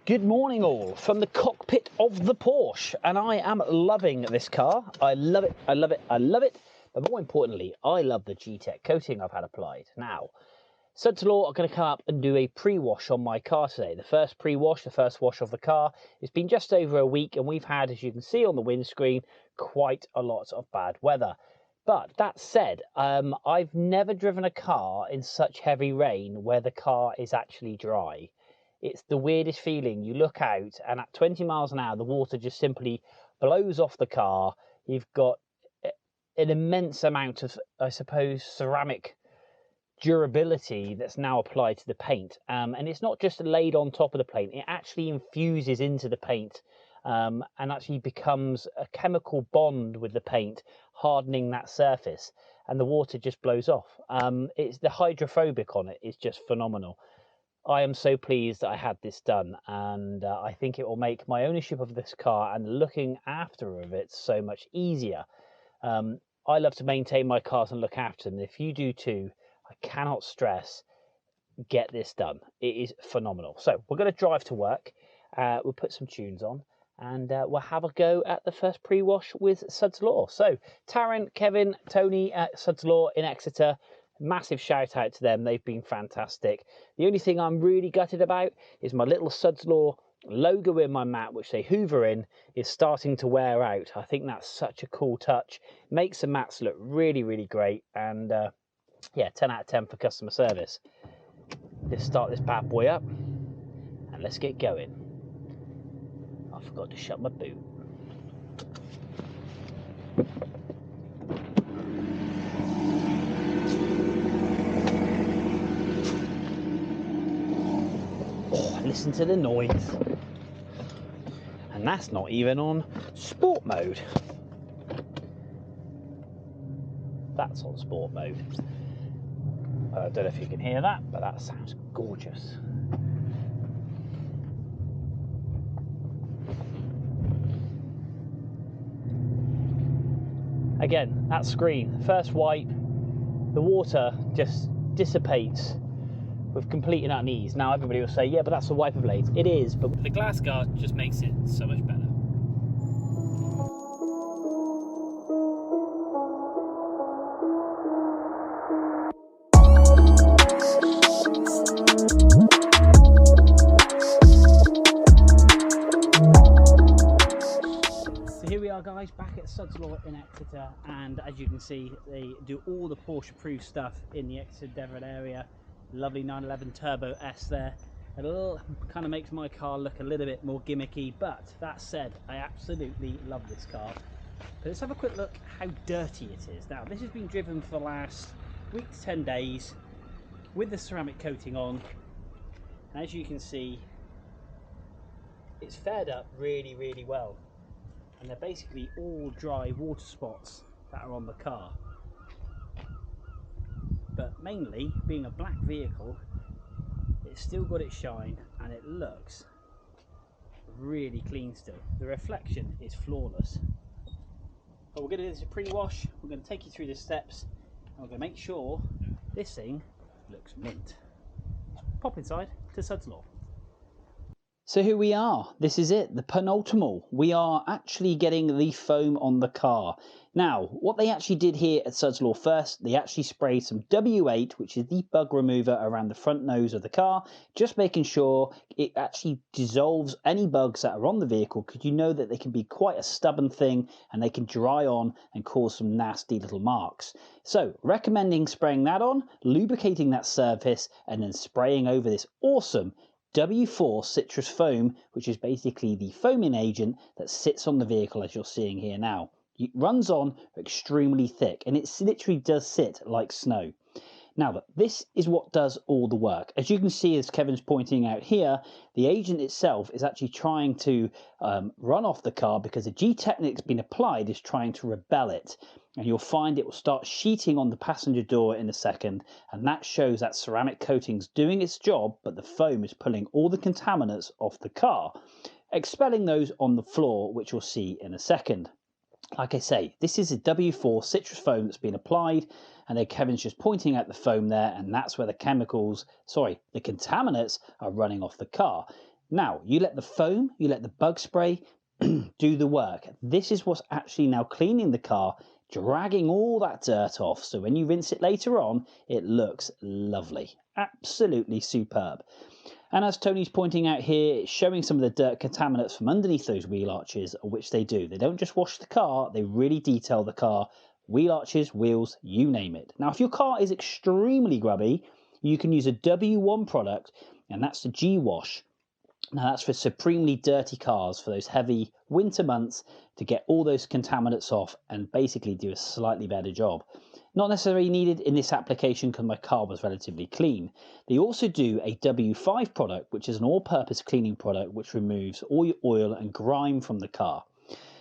Good morning all from the cockpit of the Porsche, and I am loving this car. I love it, I love it, I love it, but more importantly, I love the G-Tech coating I've had applied. Now, Suds Law are going to come up and do a pre-wash on my car today. The first pre-wash, the first wash of the car. It's been just over a week, and we've had, as you can see on the windscreen, quite a lot of bad weather. But that said, I've never driven a car in such heavy rain where the car is actually dry. It's the weirdest feeling. You look out and at 20 miles an hour, the water just simply blows off the car. You've got an immense amount of, I suppose, ceramic durability that's now applied to the paint. And it's not just laid on top of the paint, it actually infuses into the paint and actually becomes a chemical bond with the paint, hardening that surface. And the water just blows off. It's the hydrophobic on it is just phenomenal. I am so pleased that I had this done, and I think it will make my ownership of this car and looking after it so much easier. I love to maintain my cars and look after them. If you do too, I cannot stress, get this done. It is phenomenal. So we're going to drive to work. We'll put some tunes on, and we'll have a go at the first pre-wash with Suds Law. So Taryn, Kevin, Tony at Suds Law in Exeter, massive shout out to them. They've been fantastic. The only thing I'm really gutted about is my little Suds Law logo in my mat, which they hoover in, is starting to wear out. I think that's such a cool touch. Makes the mats look really, really great. And yeah, 10 out of 10 for customer service. Let's start this bad boy up and let's get going. I forgot to shut my boot. Listen to the noise, and that's not even on sport mode. That's on sport mode. I don't know if you can hear that, but that sounds gorgeous. Again, that screen, first wipe, the water just dissipates with complete and utter ease. Now everybody will say, yeah, but that's the wiper blades. It is, but the glass guard just makes it so much better. So here we are, guys, back at Suds Law in Exeter, and as you can see, they do all the Porsche approved stuff in the Exeter Devon area. Lovely 911 Turbo S there. It kind of makes my car look a little bit more gimmicky, but that said, I absolutely love this car. But let's have a quick look how dirty it is. Now, this has been driven for the last week to 10 days with the ceramic coating on. And as you can see, it's fared up really, really well. And they're basically all dry water spots that are on the car. But mainly, being a black vehicle, it's still got its shine and it looks really clean still. The reflection is flawless. But we're going to do this a pre-wash, we're going to take you through the steps, and we're going to make sure this thing looks mint. Pop inside to Suds Law. So here we are, this is it, the penultimate. We are actually getting the foam on the car. Now, what they actually did here at Suds Law first, they actually sprayed some W8, which is the bug remover around the front nose of the car, just making sure it actually dissolves any bugs that are on the vehicle, because you know that they can be quite a stubborn thing and they can dry on and cause some nasty little marks. So, recommending spraying that on, lubricating that surface, and then spraying over this awesome W4 citrus foam, which is basically the foaming agent that sits on the vehicle as you're seeing here now. It runs on extremely thick and it literally does sit like snow. Now, this is what does all the work. As you can see, as Kevin's pointing out here, the agent itself is actually trying to run off the car because the G-Tech that's been applied is trying to repel it. And you'll find it will start sheeting on the passenger door in a second, and that shows that ceramic coating's doing its job, but the foam is pulling all the contaminants off the car, expelling those on the floor, which you'll see in a second. Like I say, this is a W4 citrus foam that's been applied, and then Kevin's just pointing at the foam there, and that's where the contaminants are running off the car. Now, you let the foam, you let the bug spray do the work. This is what's actually now cleaning the car, dragging all that dirt off. So when you rinse it later on, it looks lovely. Absolutely superb. And as Tony's pointing out here, it's showing some of the dirt contaminants from underneath those wheel arches, which they do. They don't just wash the car, they really detail the car. Wheel arches, wheels, you name it. Now, if your car is extremely grubby, you can use a W1 product, and that's the G-Wash. Now, that's for supremely dirty cars, for those heavy winter months, to get all those contaminants off and basically do a slightly better job. Not necessarily needed in this application because my car was relatively clean. They also do a W5 product, which is an all-purpose cleaning product which removes all your oil and grime from the car.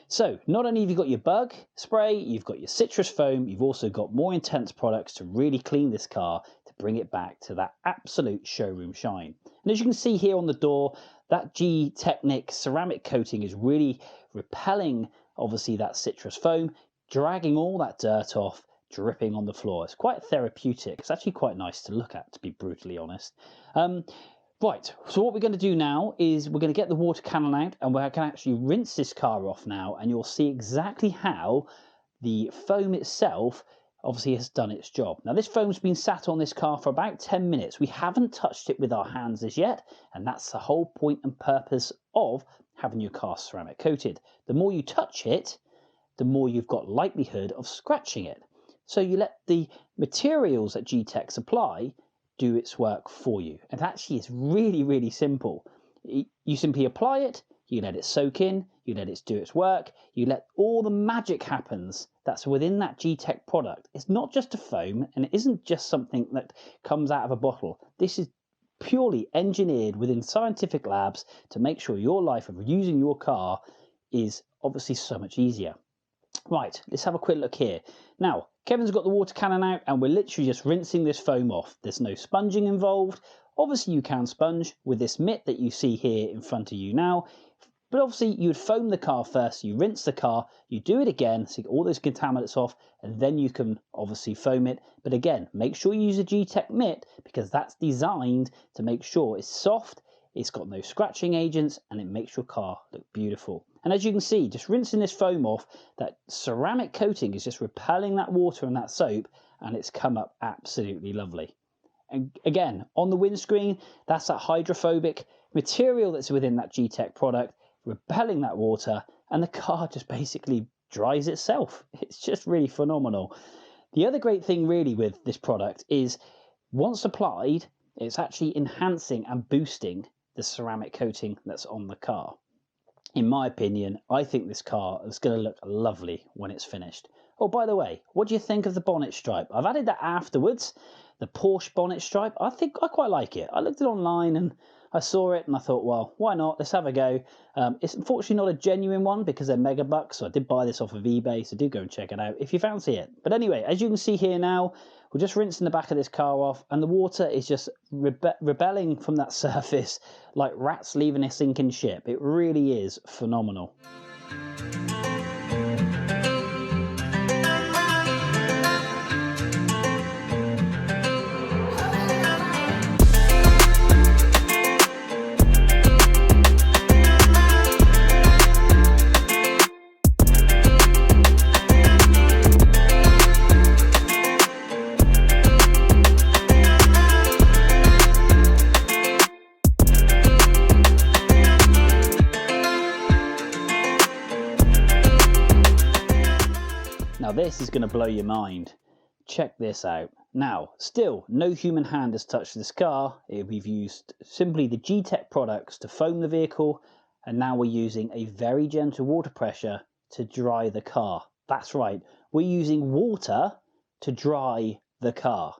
So not only have you got your bug spray, you've got your citrus foam, you've also got more intense products to really clean this car to bring it back to that absolute showroom shine. And as you can see here on the door, that Gtechniq ceramic coating is really repelling, obviously, that citrus foam, dragging all that dirt off, dripping on the floor. It's quite therapeutic. It's actually quite nice to look at, to be brutally honest. Right, so what we're going to do now is we're going to get the water cannon out and we're going to actually rinse this car off now, and you'll see exactly how the foam itself obviously has done its job. Now, this foam's been sat on this car for about 10 minutes. We haven't touched it with our hands as yet, and that's the whole point and purpose of having your car ceramic coated. The more you touch it, the more you've got likelihood of scratching it. So you let the materials that Gtech supply do its work for you. And actually, it's really, really simple. You simply apply it, you let it soak in, you let it do its work, you let all the magic happens that's within that Gtech product. It's not just a foam, and it isn't just something that comes out of a bottle. This is purely engineered within scientific labs to make sure your life of using your car is obviously so much easier. Right, let's have a quick look here. Now, Kevin's got the water cannon out and we're literally just rinsing this foam off. There's no sponging involved. Obviously, you can sponge with this mitt that you see here in front of you now. But obviously, you would foam the car first, you rinse the car, you do it again, so you get all those contaminants off, and then you can obviously foam it. But again, make sure you use a Gtech mitt because that's designed to make sure it's soft, it's got no scratching agents, and it makes your car look beautiful. And as you can see, just rinsing this foam off, that ceramic coating is just repelling that water and that soap, and it's come up absolutely lovely. And again, on the windscreen, that's that hydrophobic material that's within that Gtech product, repelling that water, and the car just basically dries itself. It's just really phenomenal. The other great thing really with this product is once applied, it's actually enhancing and boosting the ceramic coating that's on the car. In my opinion, I think this car is going to look lovely when it's finished. Oh, by the way, what do you think of the bonnet stripe? I've added that afterwards, the Porsche bonnet stripe. I think I quite like it. I looked it online and I saw it and I thought, well, why not? Let's have a go. It's unfortunately not a genuine one because they're mega bucks, so I did buy this off of eBay, so do go and check it out if you fancy it. But anyway, as you can see here now, we're just rinsing the back of this car off and the water is just rebelling from that surface like rats leaving a sinking ship. It really is phenomenal. Now this is going to blow your mind. Check this out. Now, still, no human hand has touched this car. We've used simply the Gtech products to foam the vehicle, and now we're using a very gentle water pressure to dry the car. That's right, we're using water to dry the car.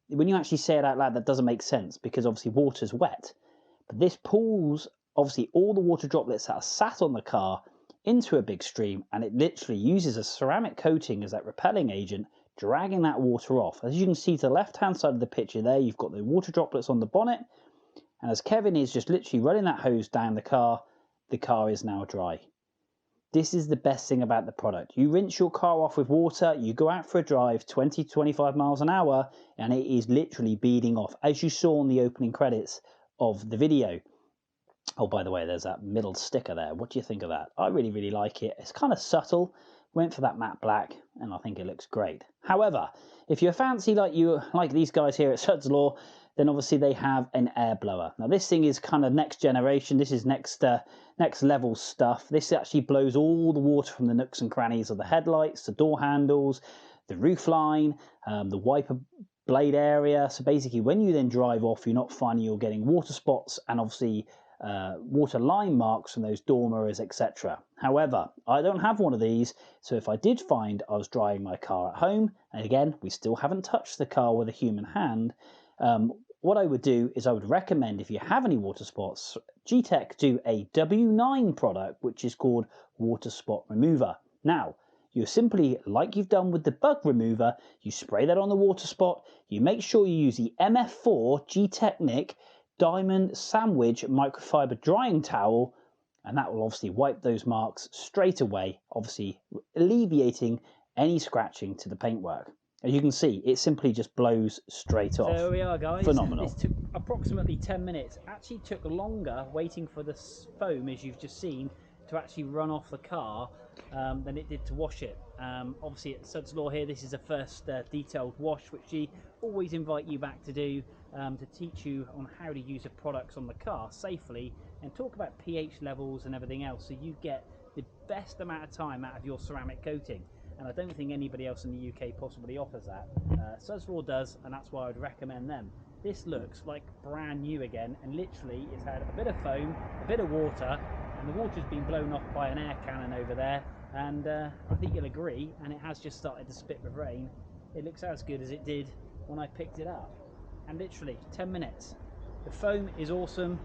When you actually say it out loud, that doesn't make sense because obviously water's wet. But this pulls, obviously, all the water droplets that are sat on the car into a big stream, and it literally uses a ceramic coating as that repelling agent, dragging that water off. As you can see to the left hand side of the picture there, you've got the water droplets on the bonnet, and as Kevin is just literally running that hose down the car is now dry. This is the best thing about the product. You rinse your car off with water, you go out for a drive 20 to 25 miles an hour, and it is literally beading off, as you saw in the opening credits of the video. Oh, by the way, there's that middle sticker there. What do you think of that? I really, really like it. It's kind of subtle. Went for that matte black, and I think it looks great. However, if you're fancy like these guys here at Suds Law, then obviously they have an air blower. Now this thing is kind of next generation. This is next level stuff. This actually blows all the water from the nooks and crannies of the headlights, the door handles, the roof line, the wiper blade area. So basically, when you then drive off, you're not finding you're getting water spots and obviously water line marks from those door mirrors, etc. However, I don't have one of these, so if I did find I was driving my car at home, and again, we still haven't touched the car with a human hand, what I would do is I would recommend, if you have any water spots, Gtech do a W9 product, which is called Water Spot Remover. Now, you simply, like you've done with the bug remover, you spray that on the water spot, you make sure you use the MF4 Gtechniq Diamond Sandwich microfiber drying towel, and that will obviously wipe those marks straight away, obviously alleviating any scratching to the paintwork. As you can see, it simply just blows straight off. There we are, guys. Phenomenal. This took approximately 10 minutes. Actually took longer waiting for the foam, as you've just seen, to actually run off the car than it did to wash it. Obviously at Suds Law here, this is the first detailed wash, which we always invite you back to do, to teach you on how to use the products on the car safely and talk about pH levels and everything else, so you get the best amount of time out of your ceramic coating. And I don't think anybody else in the UK possibly offers that. Suds Law does, and that's why I would recommend them. This looks like brand new again, and literally it's had a bit of foam, a bit of water, and the water's been blown off by an air cannon over there, and I think you'll agree, and it has just started to spit with rain. It looks as good as it did when I picked it up, and literally 10 minutes. The foam is awesome,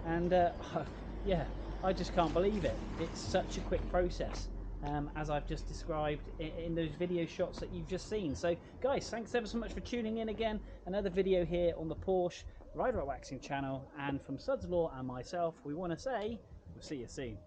and yeah, I just can't believe it. It's such a quick process, as I've just described in those video shots that you've just seen. So guys, thanks ever so much for tuning in again. Another video here on the Porsche Rider Waxing channel, and from Suds Law and myself, we want to say we'll see you soon.